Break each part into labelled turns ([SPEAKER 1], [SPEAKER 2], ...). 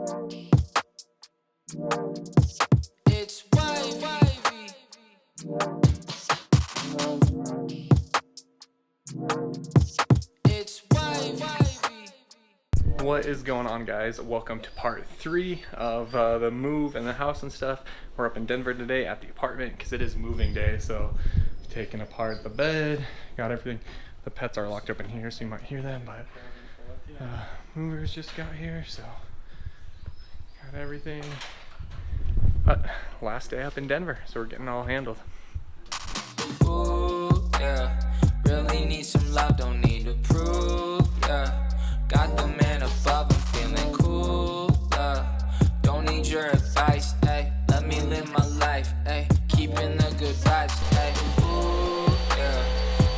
[SPEAKER 1] It's wavy. It's wavy.
[SPEAKER 2] What is going on, guys? Welcome to part 3 of the move and the house and stuff. We're up in Denver today at the apartment because it is moving day, so taking apart the bed, got everything. The pets are locked up in here, so you might hear them, but movers just got here, so got everything. But last day up in Denver, so we're getting all handled.
[SPEAKER 1] Ooh, yeah. Really need some love, don't need to prove, yeah. Got the man above, I'm feeling cool, don't need your advice, ayy. Let me live my life, ayy. Keeping the good vibes, ayy. Ooh, yeah.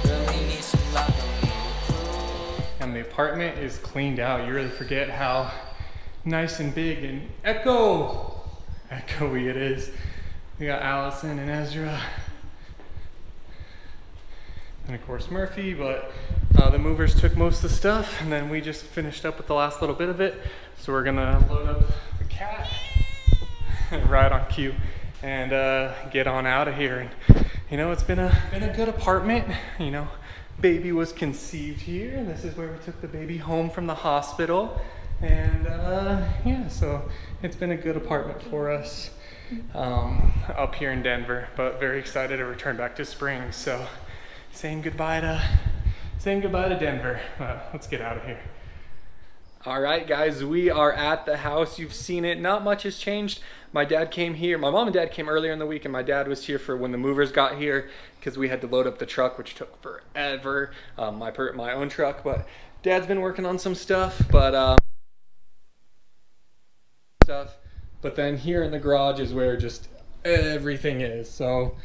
[SPEAKER 1] Really need some love, don't need to prove.
[SPEAKER 2] And the apartment is cleaned out. You really forget how nice and big and echoey it is. We got Allison and Ezra, and of course Murphy, but the movers took most of the stuff, and then we just finished up with the last little bit of it. So we're gonna load up the cat right on cue and get on out of here. And you know, it's been a good apartment. You know, baby was conceived here, and this is where we took the baby home from the hospital. And yeah, so it's been a good apartment for us up here in Denver, but very excited to return back to Springs. So saying goodbye to Denver. Let's get out of here. All right, guys, we are at the house. You've seen it. Not much has changed. My dad came here. My mom and dad came earlier in the week, and my dad was here for when the movers got here because we had to load up the truck, which took forever. My own truck, but dad's been working on some stuff, but then here in the garage is where just everything is. So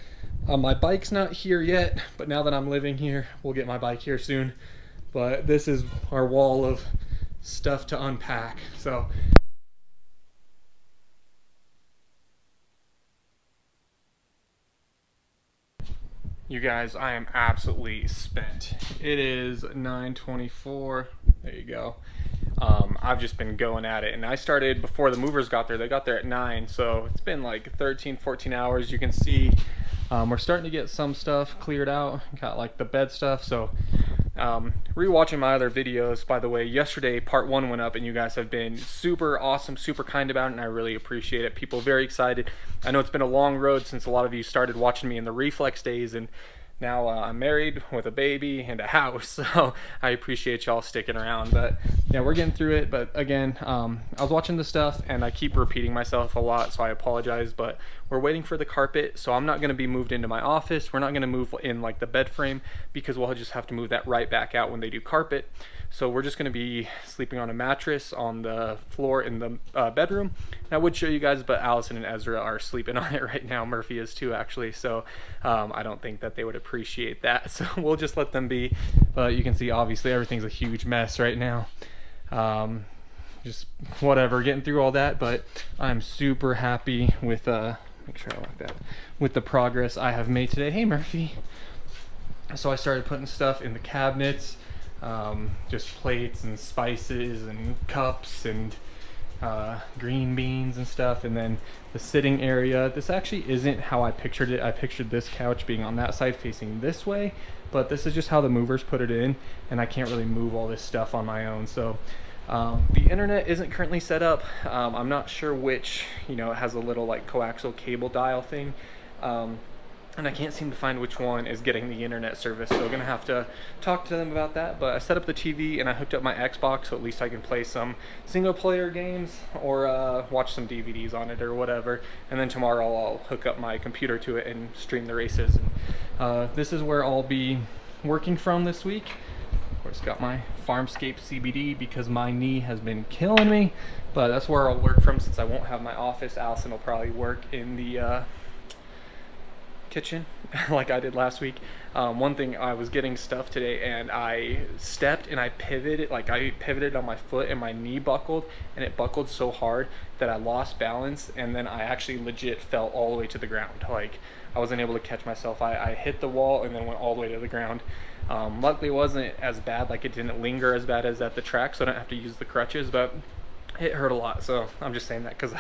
[SPEAKER 2] my bike's not here yet, but now that I'm living here, we'll get my bike here soon. But this is our wall of stuff to unpack. So you guys, I am absolutely spent. It is 9:24. There you go. I've just been going at it, and I started before the movers got there. They got there at 9, so it's been like 13, 14 hours. You can see we're starting to get some stuff cleared out. Got like the bed stuff. So rewatching my other videos, by the way, yesterday part 1 went up, and you guys have been super awesome, super kind about it, and I really appreciate it. People very excited. I know it's been a long road since a lot of you started watching me in the Reflex days, and now I'm married with a baby and a house, so I appreciate y'all sticking around. But yeah, we're getting through it. But again, I was watching the stuff and I keep repeating myself a lot, so I apologize. But we're waiting for the carpet, so I'm not going to be moved into my office. We're not going to move in like the bed frame because we'll just have to move that right back out when they do carpet. So we're just going to be sleeping on a mattress on the floor in the bedroom. And I would show you guys, but Allison and Ezra are sleeping on it right now. Murphy is too, actually. So I don't think that they would appreciate that. So we'll just let them be. But you can see, obviously, everything's a huge mess right now. Just whatever, getting through all that. But I'm super happy with, make sure I like that, with the progress I have made today. Hey, Murphy. So I started putting stuff in the cabinets. Just plates and spices and cups and green beans and stuff, and then the sitting area. This actually isn't how I pictured it. I pictured this couch being on that side facing this way, but this is just how the movers put it in, and I can't really move all this stuff on my own. So the internet isn't currently set up. I'm not sure which, you know, it has a little like coaxial cable dial thing. And I can't seem to find which one is getting the internet service, so I'm gonna have to talk to them about that. But I set up the TV and I hooked up my Xbox, so at least I can play some single player games or watch some DVDs on it or whatever. And then tomorrow I'll hook up my computer to it and stream the races. And this is where I'll be working from this week. Of course, got my Farmscape CBD because my knee has been killing me, but that's where I'll work from since I won't have my office. Allison will probably work in the kitchen like I did last week. One thing, I was getting stuff today and I stepped and I pivoted on my foot and my knee buckled, and it buckled so hard that I lost balance, and then I actually legit fell all the way to the ground. Like, I wasn't able to catch myself. I hit the wall and then went all the way to the ground. Luckily it wasn't as bad, like it didn't linger as bad as at the track, so I don't have to use the crutches, but it hurt a lot. So I'm just saying that because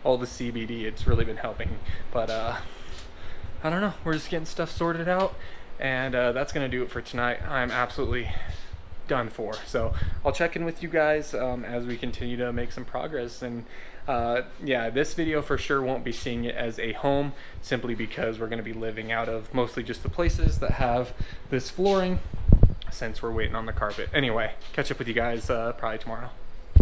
[SPEAKER 2] all the CBD, it's really been helping. But I don't know, we're just getting stuff sorted out, and that's gonna do it for tonight. I'm absolutely done for. So I'll check in with you guys as we continue to make some progress. And yeah, this video for sure won't be seeing it as a home, simply because we're going to be living out of mostly just the places that have this flooring, since we're waiting on the carpet. Anyway, catch up with you guys probably tomorrow.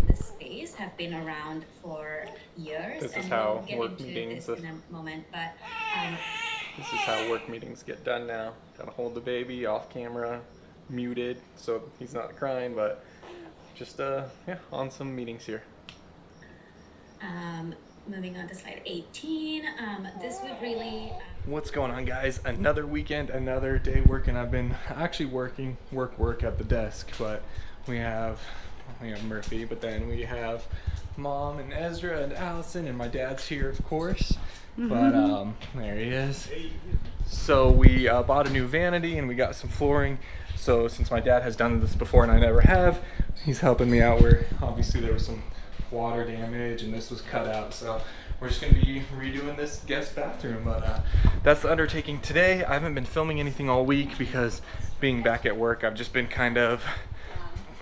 [SPEAKER 3] The space have been around for years.
[SPEAKER 2] This is
[SPEAKER 3] and
[SPEAKER 2] how
[SPEAKER 3] we'll get
[SPEAKER 2] work
[SPEAKER 3] into
[SPEAKER 2] meetings
[SPEAKER 3] this in a moment, but
[SPEAKER 2] this is how work meetings get done now. Gotta hold the baby off camera, muted so he's not crying, but just yeah, on some meetings here.
[SPEAKER 3] moving on to slide 18, this would really
[SPEAKER 2] What's going on, guys? Another weekend, another day working. I've been actually working work at the desk, but we have Murphy, but then we have Mom and Ezra and Allison, and my dad's here, of course. But there he is. So we bought a new vanity and we got some flooring. So since my dad has done this before and I never have, he's helping me out where obviously there was some water damage and this was cut out. So we're just gonna be redoing this guest bathroom. But that's the undertaking today. I haven't been filming anything all week because being back at work, I've just been kind of,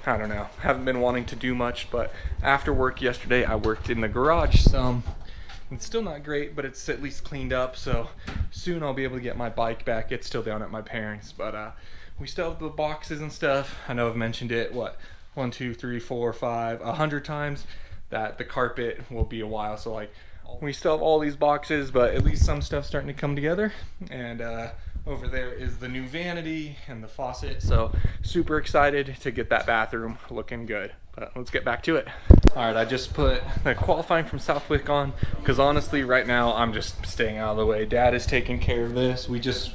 [SPEAKER 2] I don't know, haven't been wanting to do much. But after work yesterday, I worked in the garage some. It's still not great, but it's at least cleaned up, so soon I'll be able to get my bike back. It's still down at my parents', but we still have the boxes and stuff. I know I've mentioned it, what, 1, 2, 3, 4, 5, 100 times, that the carpet will be a while. So like, we still have all these boxes, but at least some stuff's starting to come together. And over there is the new vanity and the faucet, so super excited to get that bathroom looking good. But let's get back to it. All right, I just put the qualifying from Southwick on because honestly right now I'm just staying out of the way. Dad is taking care of this. We just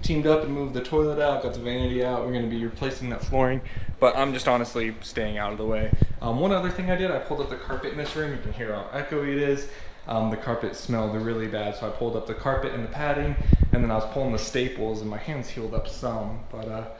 [SPEAKER 2] teamed up and moved the toilet out, got the vanity out. We're gonna be replacing that flooring, but I'm just honestly staying out of the way. One other thing I did, I pulled up the carpet in this room. You can hear how echoey it is. The carpet smelled really bad, so I pulled up the carpet and the padding, and then I was pulling the staples and my hands healed up some, but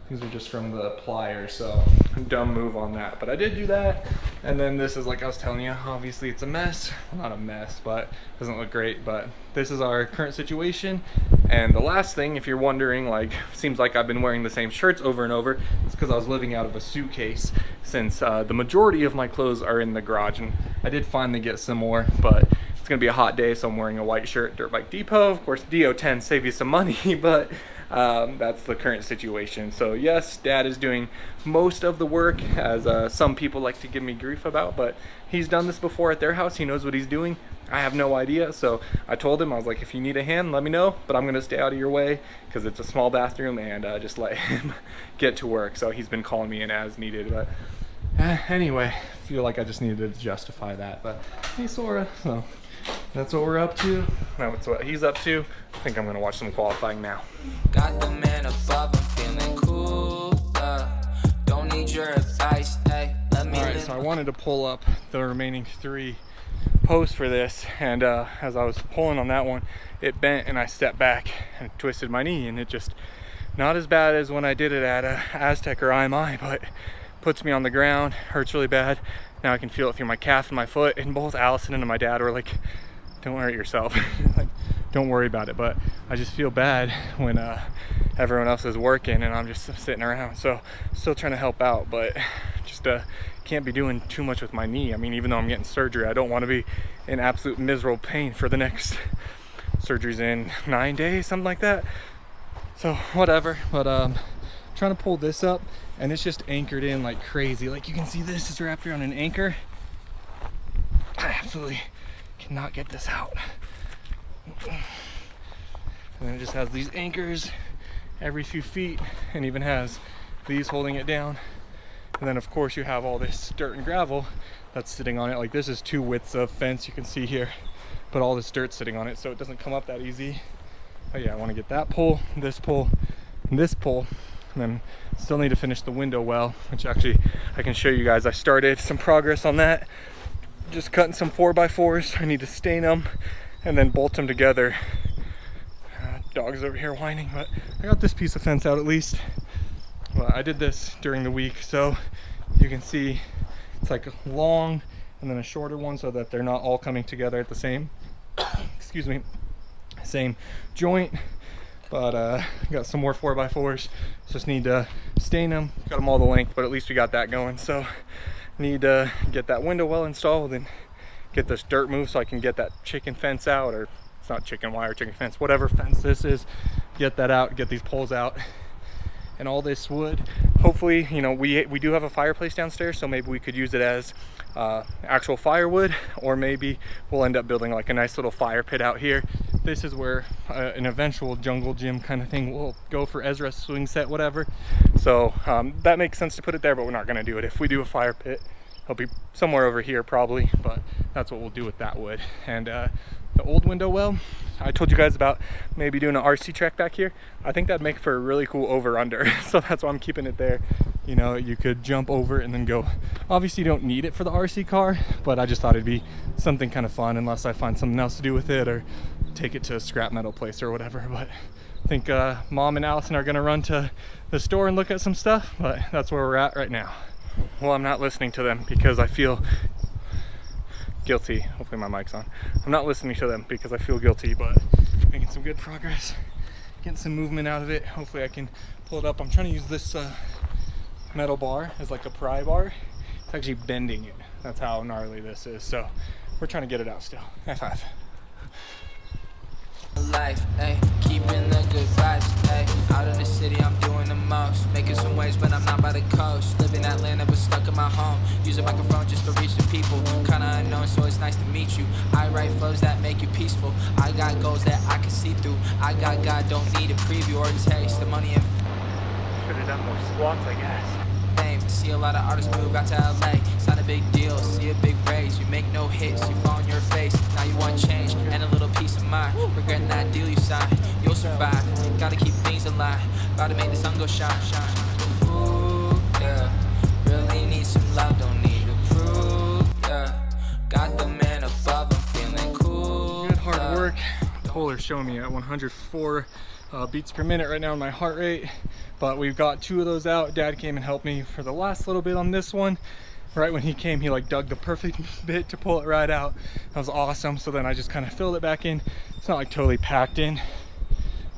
[SPEAKER 2] these are just from the pliers, so dumb move on that. But I did do that. And then this is, like I was telling you, obviously it's a mess. Well, not a mess, but doesn't look great. But this is our current situation. And the last thing, if you're wondering, like, seems like I've been wearing the same shirts over and over, it's because I was living out of a suitcase, since the majority of my clothes are in the garage. And I did finally get some more, but it's gonna be a hot day, so I'm wearing a white shirt, Dirt Bike Depot. Of course, DeeO 10 save you some money, but that's the current situation. So yes, Dad is doing most of the work, as some people like to give me grief about, but he's done this before at their house. He knows what he's doing. I have no idea, so I told him, I was like, if you need a hand, let me know, but I'm gonna stay out of your way because it's a small bathroom, and just let him get to work. So he's been calling me in as needed. But anyway, I feel like I just needed to justify that. But hey, Sora, so that's what we're up to. That's what he's up to. I think I'm gonna watch some qualifying now.
[SPEAKER 1] Got the man above, I'm feeling cool. Don't need your advice, hey, let me
[SPEAKER 2] All right, so I wanted to pull up the remaining 3 posts for this, and as I was pulling on that one, it bent and I stepped back and twisted my knee, and it just, not as bad as when I did it at Aztec or IMI, but puts me on the ground, hurts really bad. Now I can feel it through my calf and my foot, and both Allison and my dad were like, don't hurt yourself. Like, don't worry about it. But I just feel bad when everyone else is working and I'm just sitting around. So still trying to help out, but just can't be doing too much with my knee. I mean, even though I'm getting surgery, I don't want to be in absolute miserable pain for the next surgery's in 9 days, something like that. So whatever. But trying to pull this up, and it's just anchored in like crazy. Like you can see, this is wrapped around an anchor. I absolutely cannot get this out. And then it just has these anchors every few feet, and even has these holding it down. And then of course you have all this dirt and gravel that's sitting on it. Like this is 2 widths of fence, you can see here, but all this dirt sitting on it, so it doesn't come up that easy. But yeah, I want to get that pole, this pole, and this pole. And then still need to finish the window well, which actually I can show you guys. I started some progress on that. Just cutting some 4x4s. I need to stain them and then bolt them together. Dog's over here whining, but I got this piece of fence out at least. Well, I did this during the week, so you can see it's like long and then a shorter one so that they're not all coming together at the same excuse me, same joint. But got some more 4x4s, just need to stain them. Got them all the length, but at least we got that going. So need to get that window well installed and get this dirt moved so I can get that chicken fence out, or it's not chicken wire, chicken fence, whatever fence this is, get that out, get these poles out. And all this wood, hopefully, you know, we do have a fireplace downstairs, so maybe we could use it as actual firewood, or maybe we'll end up building like a nice little fire pit out here. This is where an eventual jungle gym kind of thing will go for Ezra's swing set, whatever. So that makes sense to put it there, but we're not gonna do it. If we do a fire pit, it'll be somewhere over here probably, but that's what we'll do with that wood. And the old window well, I told you guys about maybe doing an RC track back here. I think that'd make for a really cool over-under. So that's why I'm keeping it there. You know, you could jump over and then go. Obviously you don't need it for the RC car, but I just thought it'd be something kind of fun, unless I find something else to do with it or take it to a scrap metal place or whatever. But I think Mom and Allison are gonna run to the store and look at some stuff, but that's where we're at right now. Well, I'm not listening to them because I feel guilty. Hopefully my mic's on. I'm not listening to them because I feel guilty, but making some good progress, getting some movement out of it. Hopefully I can pull it up. I'm trying to use this metal bar as like a pry bar. It's actually bending it. That's how gnarly this is. So we're trying to get it out still. High five.
[SPEAKER 1] Life, ayy, keeping the good vibes, ayy. Out in the city, I'm doing the most. Making some waves, but I'm not by the coast. Living Atlanta, but stuck in my home. Use a microphone just to reach the people. Kinda unknown, so it's nice to meet you. I write flows that make you peaceful. I got goals that I can see through. I got God, don't need a preview or a taste. The money and
[SPEAKER 2] Should have done more squats, I guess.
[SPEAKER 1] see a lot of artists move out to LA. It's not a big deal, see a big raise. You make no hits, you fall on your face. Now you want change and a little peace of mind. Regretting that deal you signed, you'll survive. Gotta keep things alive, about to make the sun go shine, shine. Ooh, yeah, really need some love, don't need to prove, yeah. Got the man above, I'm feeling cool.
[SPEAKER 2] Good hard work. Polar's showing me at 104 beats per minute right now in my heart rate, but we've got 2 of those out. Dad came and helped me for the last little bit on this one. Right when he came, he like dug the perfect bit to pull it right out. That was awesome. So then I just kind of filled it back in. It's not like totally packed in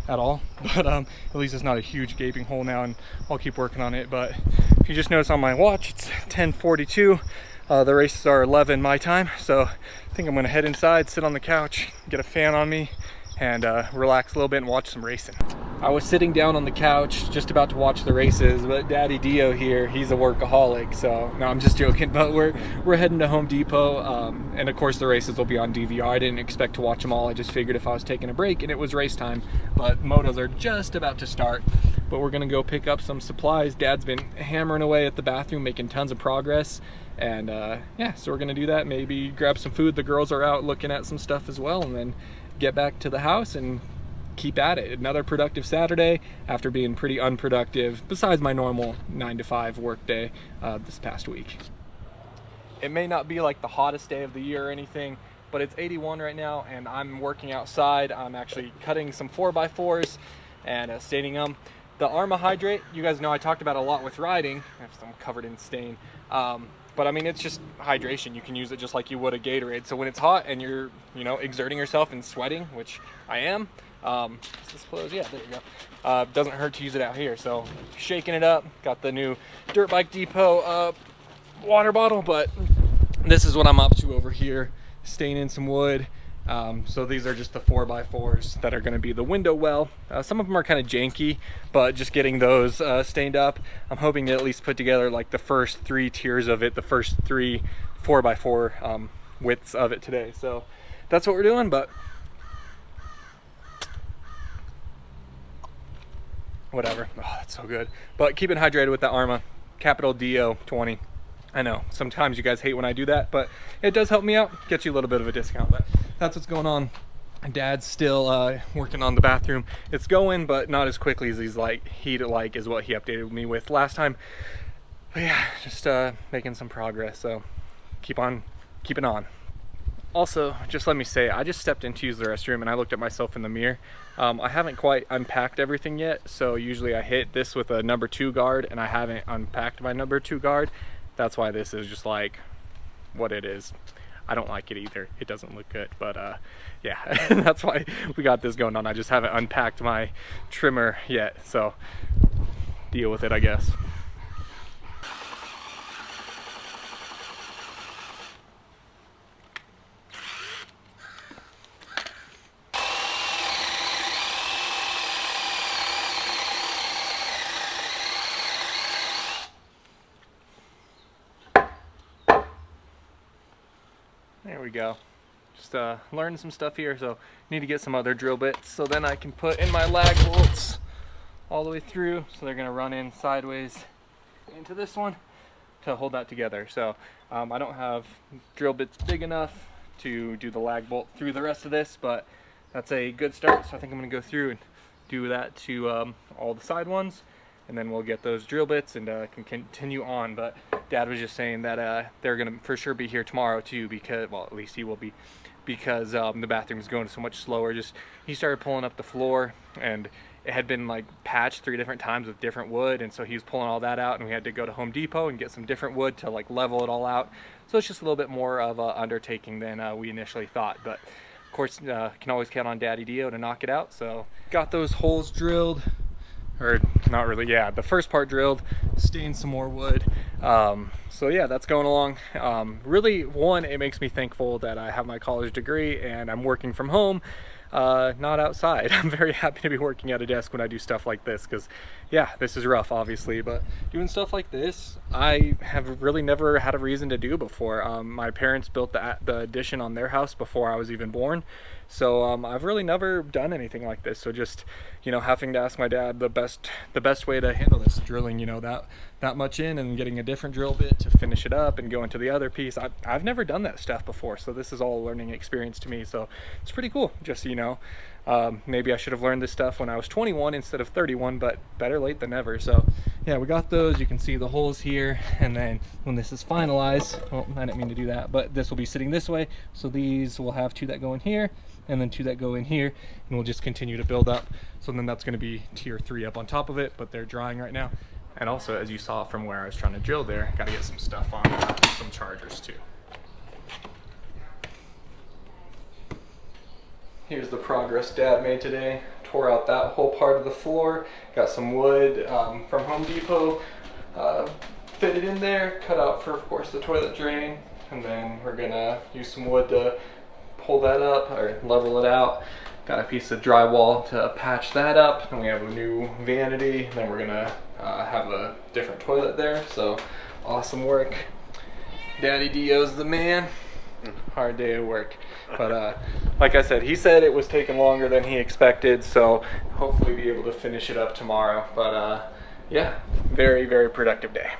[SPEAKER 2] at all, but at least it's not a huge gaping hole now, and I'll keep working on it. But if you just notice on my watch, it's 10:42. The races are 11 my time, so I think I'm gonna head inside, sit on the couch, get a fan on me, and relax a little bit and watch some racing. I was sitting down on the couch just about to watch the races, but Daddy DeeO here, he's a workaholic, so no, I'm just joking. But we're heading to Home Depot, and of course the races will be on DVR. I didn't expect to watch them all. I just figured if I was taking a break and it was race time, but motos are just about to start. But we're gonna go pick up some supplies. Dad's been hammering away at the bathroom, making tons of progress. And yeah, so we're gonna do that. Maybe grab some food. The girls are out looking at some stuff as well, and then get back to the house and keep at it. Another productive Saturday after being pretty unproductive, besides my normal 9 to 5 work day this past week. It may not be like the hottest day of the year or anything, but it's 81 right now, and I'm working outside. I'm actually cutting some 4x4s and staining them. The Arma Hydrate, you guys know I talked about a lot with riding. I'm covered in stain. But I mean, it's just hydration. You can use it just like you would a Gatorade. So when it's hot and you're, you know, exerting yourself and sweating, which I am, is this closed? Yeah, there you go. Doesn't hurt to use it out here. So shaking it up. Got the new Dirt Bike Depot water bottle, but this is what I'm up to over here, staining some wood. So these are just the 4x4s that are going to be the window well. Some of them are kind of janky, but just getting those stained up. I'm hoping to at least put together like the first 3 tiers of it, the first 3 4x4 widths of it today. So that's what we're doing, but whatever. Oh, that's so good. But keep it hydrated with that Arma, capital DeeO 20. I know sometimes you guys hate when I do that, but it does help me out, gets you a little bit of a discount. But that's what's going on. Dad's still working on the bathroom. It's going, but not as quickly as he'd like is what he updated me with last time. But yeah, just making some progress, so keep on keeping on. Also, just let me say, I just stepped in to use the restroom and I looked at myself in the mirror. I haven't quite unpacked everything yet, so usually I hit this with a number 2 guard, and I haven't unpacked my number 2 guard. That's why this is just like what it is. I don't like it either. It doesn't look good, but yeah, that's why we got this going on. I just haven't unpacked my trimmer yet, so deal with it, I guess. There we go. Just learning some stuff here, so need to get some other drill bits so then I can put in my lag bolts all the way through. So they're gonna run in sideways into this one to hold that together. So I don't have drill bits big enough to do the lag bolt through the rest of this, but that's a good start. So I think I'm gonna go through and do that to all the side ones, and then we'll get those drill bits and can continue on. But Dad was just saying that they're gonna for sure be here tomorrow too, because, well, at least he will be, because the bathroom's going so much slower. Just he started pulling up the floor, and it had been like patched 3 different times with different wood, and so he was pulling all that out, and we had to go to Home Depot and get some different wood to like level it all out. So it's just a little bit more of an undertaking than we initially thought, but of course can always count on Daddy DeeO to knock it out. So got those holes drilled, or not really, yeah, the first part drilled, stained some more wood. So yeah, that's going along. Really, one, it makes me thankful that I have my college degree and I'm working from home, not outside. I'm very happy to be working at a desk when I do stuff like this, because yeah, this is rough obviously, but doing stuff like this I have really never had a reason to do before. My parents built the addition on their house before I was even born, so I've really never done anything like this. So just, you know, having to ask my dad the best way to handle this, drilling, you know, that much in and getting a different drill bit to finish it up and go into the other piece. I've never done that stuff before, so this is all a learning experience to me. So it's pretty cool. Just, you know, maybe I should have learned this stuff when I was 21 instead of 31, but better late than never. So yeah, we got those. You can see the holes here, and then when this is finalized, well, I didn't mean to do that, but this will be sitting this way. So these will have 2 that go in here, and then 2 that go in here, and we'll just continue to build up. So then that's going to be tier 3 up on top of it, but they're drying right now. And also, as you saw from where I was trying to drill there, got to get some stuff on some chargers too. Here's the progress Dad made today. Tore out that whole part of the floor, got some wood from Home Depot, fitted in there, cut out for, of course, the toilet drain, and then we're gonna use some wood to pull that up or level it out. Got a piece of drywall to patch that up, and we have a new vanity. Then we're gonna have a different toilet there. So awesome work. Daddy DeeO's the man. Hard day of work, but like I said, he said it was taking longer than he expected, so hopefully be able to finish it up tomorrow. But yeah, very, very productive day.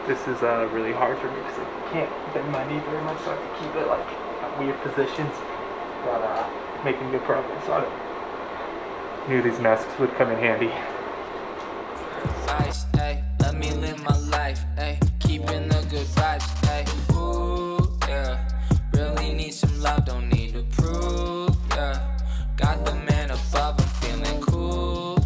[SPEAKER 2] This is really hard for me because I can't bend my knee very much, so I have to keep it like at weird positions, but making good progress on it. Knew these masks would come in handy.
[SPEAKER 1] Advice, ay, let me live my life, ay, keeping the good vibes, ay, ooh, yeah, really need some love, don't need to prove, yeah, got the man above, I'm feeling cool,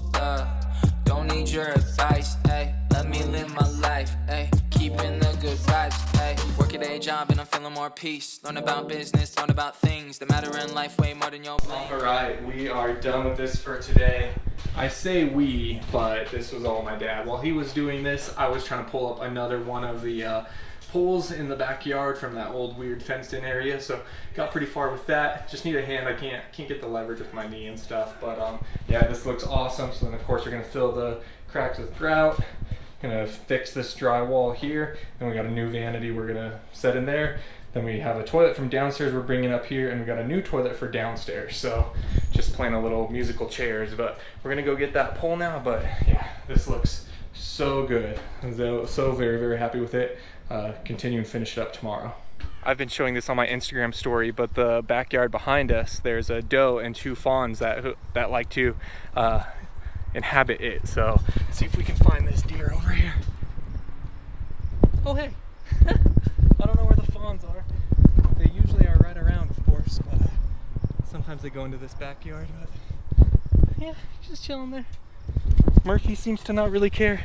[SPEAKER 1] don't need your advice, ay, let me live my life, ay, keeping the good vibes, ay, work a day job and I'm feeling more peace, learn about business, learn about things that matter in life way more than your blame.
[SPEAKER 2] Alright, we are done with this for today. I say we, but this was all my dad. While he was doing this, I was trying to pull up another one of the poles in the backyard from that old weird fenced in area, so got pretty far with that. Just need a hand. I can't get the leverage with my knee and stuff, but yeah, this looks awesome. So then of course we're gonna fill the cracks with grout, gonna fix this drywall here, then we got a new vanity we're gonna set in there. Then we have a toilet from downstairs we're bringing up here, and we got a new toilet for downstairs. So just playing a little musical chairs, but we're gonna go get that pole now. But yeah, this looks so good. So very, very happy with it. Continue and finish it up tomorrow. I've been showing this on my Instagram story, but the backyard behind us, there's a doe and 2 fawns that like to inhabit it. So see if we can find this deer over here. Oh hey, I don't know where the fawns are. They usually are right around, of course, but sometimes they go into this backyard. But yeah, just chilling there. Murphy seems to not really care.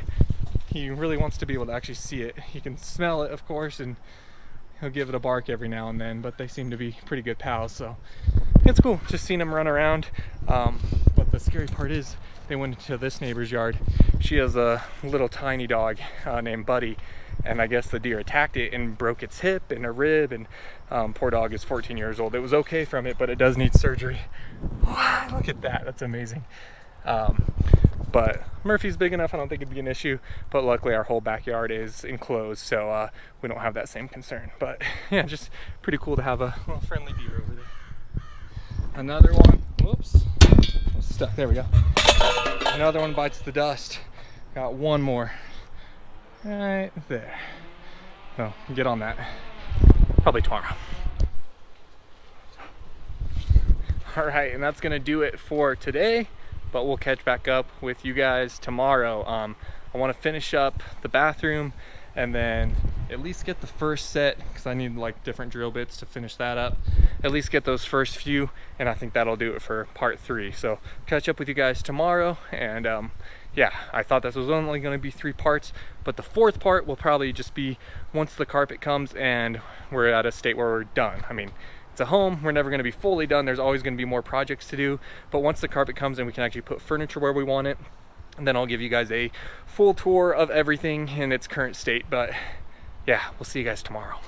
[SPEAKER 2] He really wants to be able to actually see it. He can smell it, of course, and he'll give it a bark every now and then, but they seem to be pretty good pals, so it's cool just seeing them run around. But the scary part is they went into this neighbor's yard. She has a little tiny dog named Buddy, and I guess the deer attacked it and broke its hip and a rib, and poor dog is 14 years old. It was okay from it, but it does need surgery. Look at that, that's amazing. But Murphy's big enough, I don't think it'd be an issue, but luckily our whole backyard is enclosed, so we don't have that same concern. But yeah, just pretty cool to have a little friendly deer over there. Another one, whoops, stuck, there we go. Another one bites the dust. Got one more right there. So get on that, probably tomorrow. All right, and that's gonna do it for today, but we'll catch back up with you guys tomorrow. I want to finish up the bathroom and then at least get the first set, because I need like different drill bits to finish that up. At least get those first few, and I think that'll do it for part 3. So catch up with you guys tomorrow, and yeah, I thought this was only going to be 3 parts, but the 4th part will probably just be once the carpet comes and we're at a state where we're done. I mean, it's a home, we're never going to be fully done, there's always going to be more projects to do, but once the carpet comes and we can actually put furniture where we want it, and then I'll give you guys a full tour of everything in its current state. But yeah, we'll see you guys tomorrow.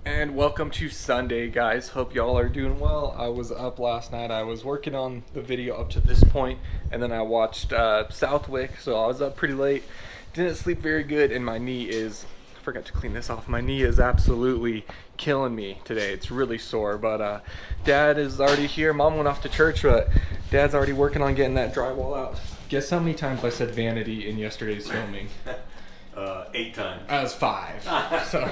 [SPEAKER 2] And welcome to Sunday, guys. Hope y'all are doing well. I was up last night, I was working on the video up to this point, and then I watched Southwick, so I was up pretty late, didn't sleep very good, and my knee is, I forgot to clean this off, my knee is absolutely killing me today. It's really sore, but Dad is already here. Mom went off to church, but Dad's already working on getting that drywall out. Guess how many times I said vanity in yesterday's filming?
[SPEAKER 4] 8 times.
[SPEAKER 2] I was 5. So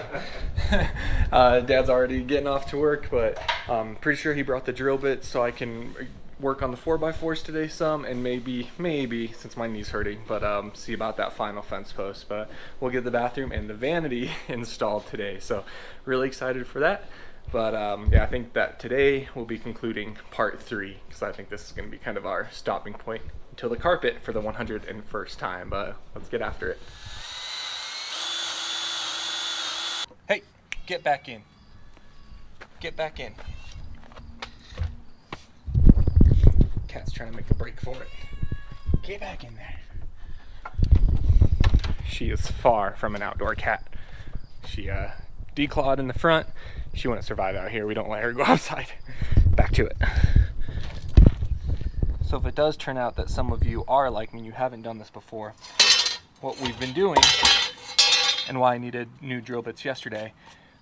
[SPEAKER 2] Dad's already getting off to work, but I'm pretty sure he brought the drill bit so I can work on the 4x4s today some, and maybe since my knee's hurting, but see about that final fence post. But we'll get the bathroom and the vanity installed today, so really excited for that. But yeah, I think that today we'll be concluding part 3, because I think this is going to be kind of our stopping point until the carpet for the 101st time. But let's get after it. Hey, get back in. Get back in. Cat's trying to make a break for it. Get back in there. She is far from an outdoor cat. She declawed in the front. She wouldn't survive out here. We don't let her go outside. Back to it. So if it does turn out that some of you are like me, you haven't done this before, what we've been doing, and why I needed new drill bits yesterday.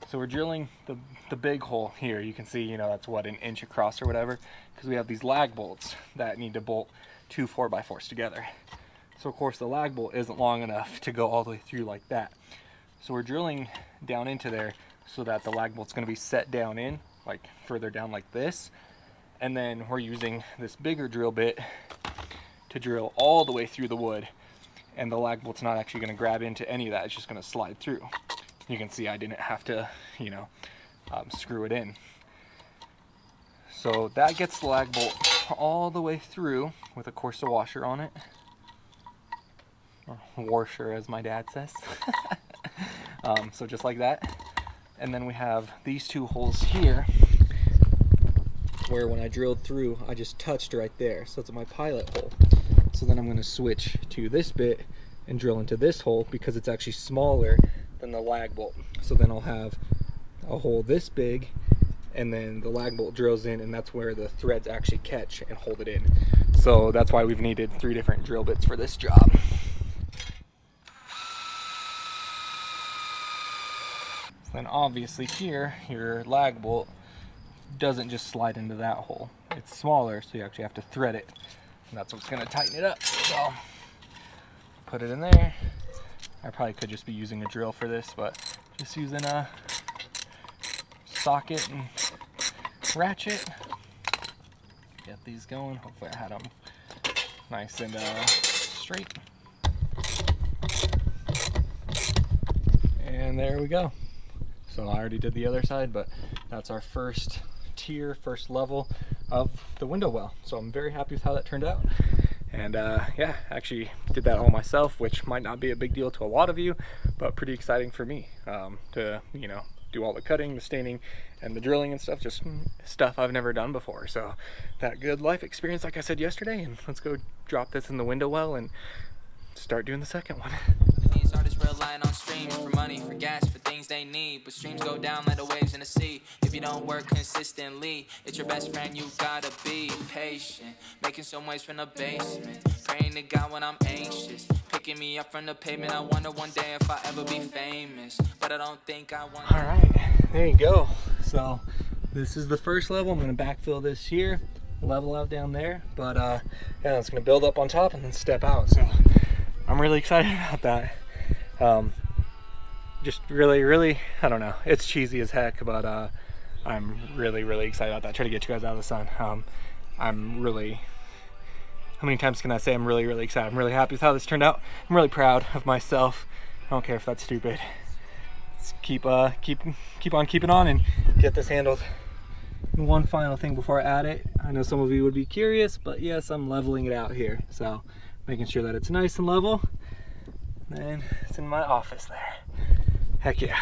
[SPEAKER 2] So we're drilling the big hole here. You can see, you know, that's what, an inch across or whatever, because we have these lag bolts that need to bolt 2 4x4s together. So of course the lag bolt isn't long enough to go all the way through like that. So we're drilling down into there so that the lag bolt's going to be set down in, like further down like this. And then we're using this bigger drill bit to drill all the way through the wood. And the lag bolt's not actually going to grab into any of that, it's just going to slide through. You can see I didn't have to, you know, screw it in. So that gets the lag bolt all the way through with a Corsa washer on it. Or washer, as my dad says. So just like that. And then we have these 2 holes here, where when I drilled through, I just touched right there. So it's my pilot hole. So then I'm going to switch to this bit and drill into this hole, because it's actually smaller than the lag bolt. So then I'll have a hole this big, and then the lag bolt drills in, and that's where the threads actually catch and hold it in. So that's why we've needed 3 different drill bits for this job. Then obviously here, your lag bolt doesn't just slide into that hole. It's smaller, so you actually have to thread it. And that's what's gonna tighten it up. So put it in there. I probably could just be using a drill for this, but just using a socket and ratchet. Get these going. Hopefully I had them nice and straight. And there we go. So I already did the other side, but that's our first tier, first level of the window well. So I'm very happy with how that turned out. And yeah, actually did that all myself, which might not be a big deal to a lot of you, but pretty exciting for me to, you know, do all the cutting, the staining, and the drilling and stuff, just stuff I've never done before. So that good life experience, like I said yesterday, and let's go drop this in the window well and start doing the second one.
[SPEAKER 1] These artists relying on streams for money, for gas, for things they need. But streams go down like the waves in the sea. If you don't work consistently, it's your best friend, you gotta be patient. Making some waves from the basement, praying to God when I'm anxious. Picking me up from the pavement, I wonder one day if I ever be famous. But I don't think I want.
[SPEAKER 2] Alright, there you go. So this is the first level. I'm gonna backfill this here, level out down there. But yeah, it's gonna build up on top and then step out. So I'm really excited about that. Just really, I don't know, it's cheesy as heck, but I'm really excited about that. Try to get you guys out of the sun. I'm really, how many times can I say I'm really excited? I'm really happy with how this turned out. I'm really proud of myself. I don't care if that's stupid. Let's keep on keeping on and get this handled. And one final thing before I add it, I know some of you would be curious, but yes, I'm leveling it out here. So making sure that it's nice and level. And it's in my office there. Heck yeah.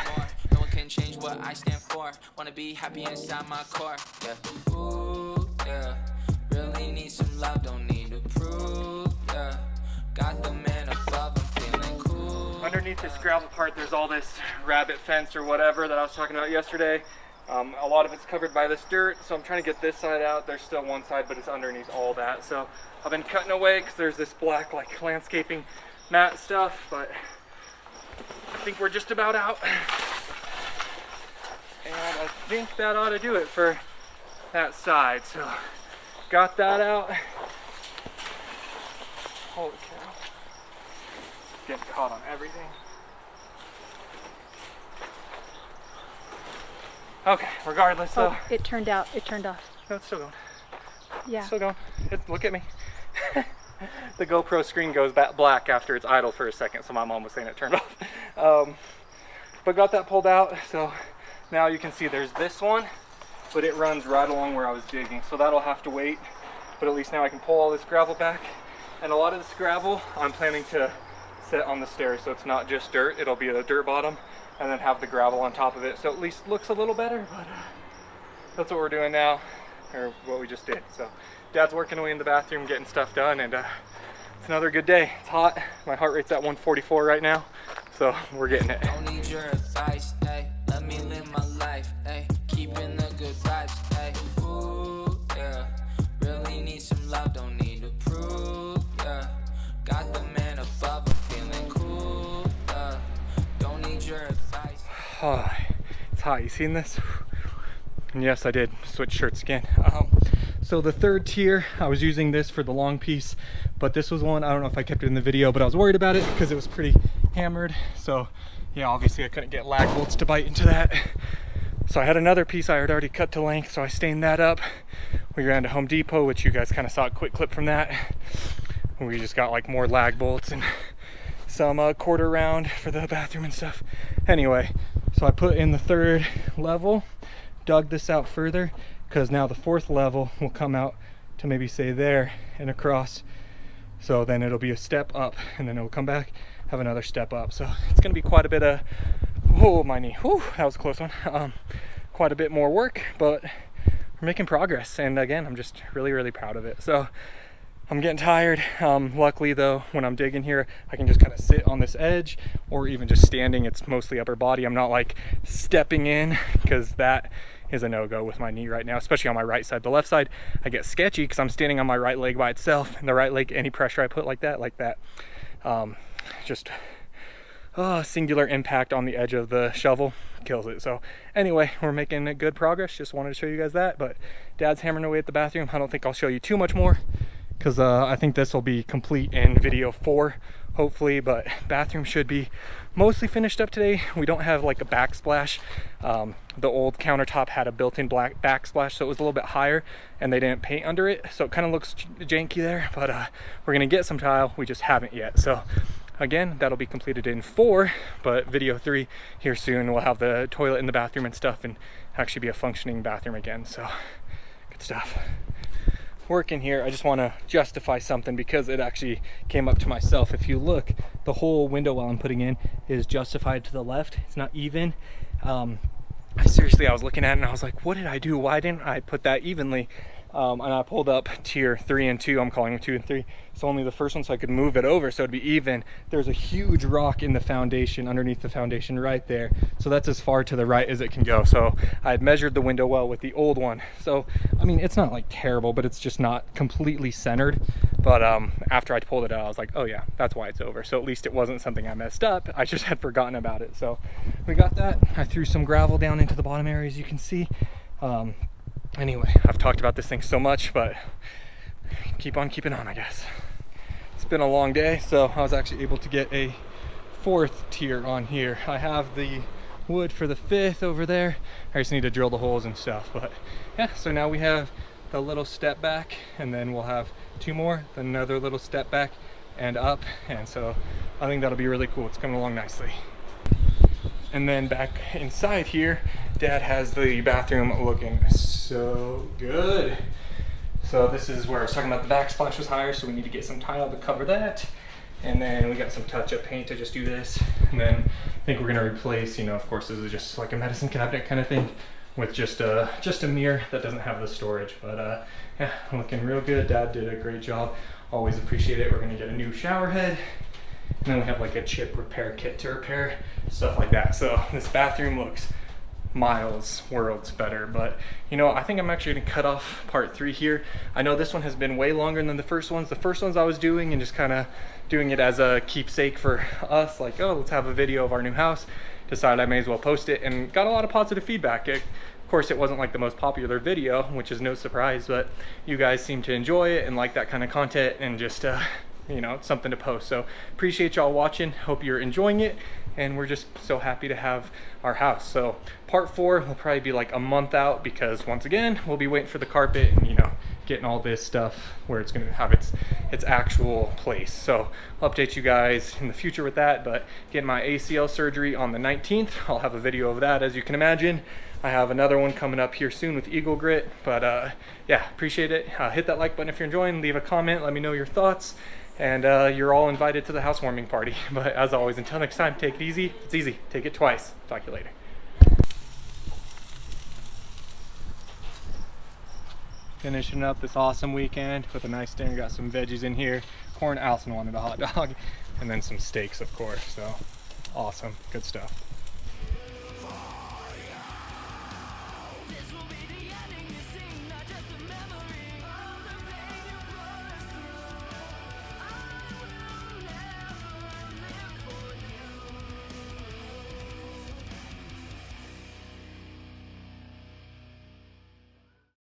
[SPEAKER 1] No one can change what I stand for. Wanna be happy inside my core. Yeah. Ooh, yeah. Really need some love, don't need to prove. Yeah. Got the man above, I'm feeling cool.
[SPEAKER 2] Underneath this gravel part, there's all this rabbit fence or whatever that I was talking about yesterday. A lot of it's covered by this dirt, so I'm trying to get this side out. There's still one side, but it's underneath all that. So I've been cutting away because there's this black like landscaping mat stuff, but I think we're just about out. And I think that ought to do it for that side. So got that out. Holy cow. Getting caught on everything. Okay, regardless, so.
[SPEAKER 5] Oh, it turned off.
[SPEAKER 2] No, it's still going.
[SPEAKER 5] Yeah.
[SPEAKER 2] Still going. Look at me. The GoPro screen goes black after it's idle for a second, so my mom was saying it turned off. But got that pulled out, so now you can see there's this one, but it runs right along where I was digging, so that'll have to wait. But at least now I can pull all this gravel back. And a lot of this gravel I'm planning to set on the stairs, so it's not just dirt, it'll be a dirt bottom, and then have the gravel on top of it, so at least looks a little better. But that's what we're doing now, or what we just did. So Dad's working away in the bathroom getting stuff done, and it's another good day. It's hot. My heart rate's at 144 right now, so we're getting it.
[SPEAKER 1] Don't need your advice, ay. Let me live my life, ay. Keeping the good vibes, ay. Ooh, yeah. Really need some love, don't need to prove, yeah. Got the man above, I'm feeling cool, yeah. Don't need your advice.
[SPEAKER 2] Oh, it's hot. You seen this? And yes, I did switch shirts again. So the third tier, I was using this for the long piece, but this was one, I don't know if I kept it in the video, but I was worried about it because it was pretty hammered. So yeah, obviously I couldn't get lag bolts to bite into that. So I had another piece I had already cut to length, so I stained that up. We ran to Home Depot, which you guys kind of saw a quick clip from that. And we just got like more lag bolts and some quarter round for the bathroom and stuff. Anyway, so I put in the third level, dug this out further, because now the fourth level will come out to maybe say there and across. So then it'll be a step up, and then it'll come back, have another step up. So it's gonna be quite a bit of, oh my knee, whew, that was a close one. Quite a bit more work, but we're making progress. And again, I'm just really proud of it. So I'm getting tired. Luckily though, when I'm digging here, I can just kind of sit on this edge, or even just standing. It's mostly upper body. I'm not like stepping in, because that is a no-go with my knee right now, especially on my right side. The left side, I get sketchy because I'm standing on my right leg by itself, and the right leg, any pressure I put like that, just singular impact on the edge of the shovel kills it. So anyway, we're making good progress. Just wanted to show you guys that. But Dad's hammering away at the bathroom. I don't think I'll show you too much more, because I think this will be complete in video 4 hopefully, but bathroom should be mostly finished up today. We don't have like a backsplash. The old countertop had a built-in black backsplash, so it was a little bit higher, and they didn't paint under it, so it kind of looks janky there, but we're gonna get some tile. We just haven't yet. So again, that'll be completed in 4, but video 3 here soon. We'll have the toilet in the bathroom and stuff, and actually be a functioning bathroom again. So good stuff. Working here, I just want to justify something because it actually came up to myself. If you look, the whole window well I'm putting in is justified to the left. It's not even. I was looking at it and I was like, what did I do? Why didn't I put that evenly? And I pulled up tier 3 and 2. I'm calling them 2 and 3. So only the first one, so I could move it over so it'd be even. There's a huge rock in the foundation, underneath the foundation right there. So that's as far to the right as it can go. So I had measured the window well with the old one. So, I mean, it's not like terrible, but it's just not completely centered. But after I pulled it out, I was like, oh yeah, that's why it's over. So at least it wasn't something I messed up. I just had forgotten about it. So we got that. I threw some gravel down into the bottom area, as you can see. Anyway, I've talked about this thing so much, but keep on keeping on, I guess. It's been a long day, so I was actually able to get a 4th tier on here. I have the wood for the 5th over there. I just need to drill the holes and stuff, but yeah, so now we have the little step back, and then we'll have 2 more, then another little step back and up, and so I think that'll be really cool. It's coming along nicely. And then back inside here, Dad has the bathroom looking so good. So this is where I was talking about the backsplash was higher, so we need to get some tile to cover that. And then we got some touch-up paint to just do this. And then I think we're gonna replace, you know, of course this is just like a medicine cabinet kind of thing, with just a mirror that doesn't have the storage. But yeah, looking real good. Dad did a great job. Always appreciate it. We're gonna get a new shower head. And then we have like a chip repair kit to repair, stuff like that. So this bathroom looks worlds better. But you know, I think I'm actually gonna cut off part 3 here. I know this one has been way longer than the first ones. The first ones I was doing and just kind of doing it as a keepsake for us, like, oh, let's have a video of our new house. Decided I may as well post it, and got a lot of positive feedback. Of course, it wasn't like the most popular video, which is no surprise, but you guys seem to enjoy it and like that kind of content, and just you know, it's something to post. So appreciate y'all watching. Hope you're enjoying it, and we're just so happy to have our house. So part 4 will probably be like a month out, because once again we'll be waiting for the carpet and, you know, getting all this stuff where it's going to have its actual place. So I'll update you guys in the future with that. But getting my ACL surgery on the 19th, I'll have a video of that, as you can imagine. I have another one coming up here soon with Eagle Grit. But yeah, appreciate it. Hit that like button if you're enjoying. Leave a comment, let me know your thoughts. And you're all invited to the housewarming party. But as always, until next time, take it easy. It's easy. Take it twice. Talk to you later. Finishing up this awesome weekend with a nice dinner. Got some veggies in here. Corn. Allison wanted a hot dog. And then some steaks, of course. So awesome. Good stuff.